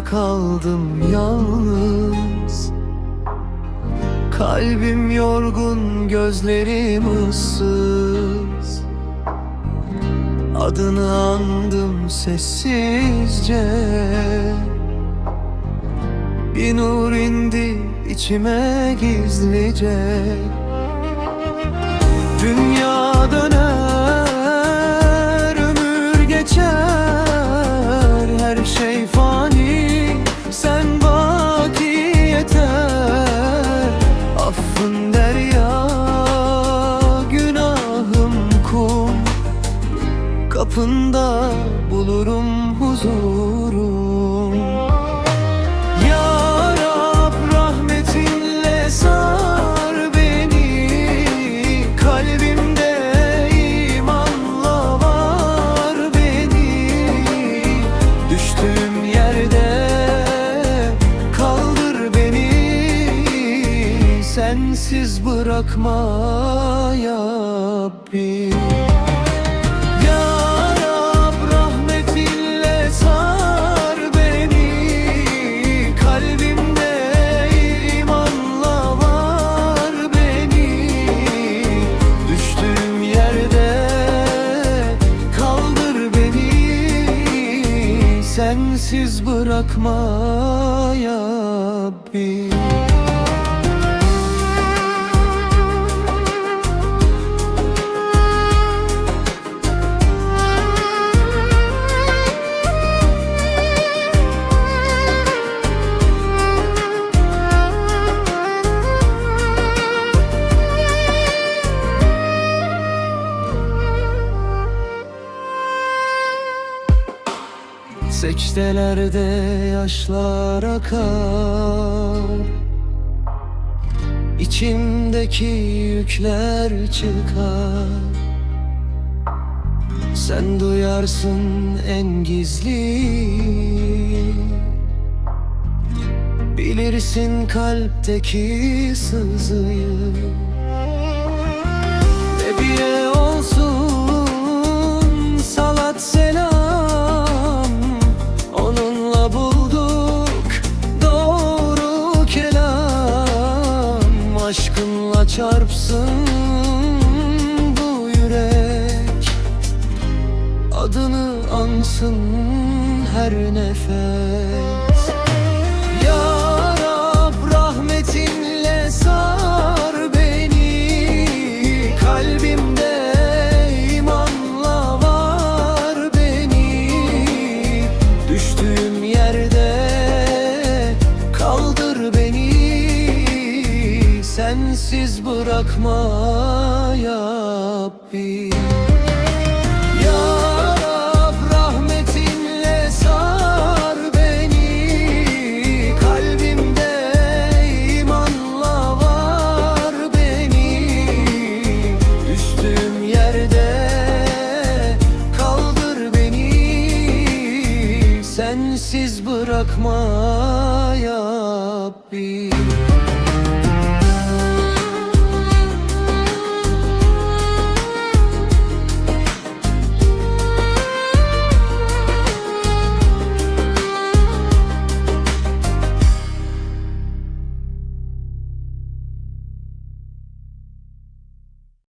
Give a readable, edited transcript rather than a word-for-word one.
başıma kaldım yalnız. Kalbim yorgun, gözlerim ıssız. Adını andım sessizce. Bir nur indi içime gizlice. Dünya döner, ömür geçer, her şey fani, sen baki yeter. Affın derya, günahım kum, kapında bulurum huzurum. Ya Rab, rahmetinle sar beni, kalbimde imanla var beni. Düştüğüm yerde kaldır beni, sensiz bırakma ya Rabbi. Sensiz bırakma ya Rabbi. Secdelerde yaşlar akar, İçimdeki yükler çıkar. Sen duyarsın en gizli, bilirsin kalpteki sızıyı. Nebiye olsun salat selam, aşkınla çarpsın bu yürek, adını ansın her nefes. Ya Rab, rahmetinle sar beni, kalbimde imanla var beni. Düştüğüm yerde kaldır beni, sensiz bırakma ya Rabbi. Ya Rab, rahmetinle sar beni, kalbimde imanla var beni. Düştüğüm yerde kaldır beni, sensiz bırakma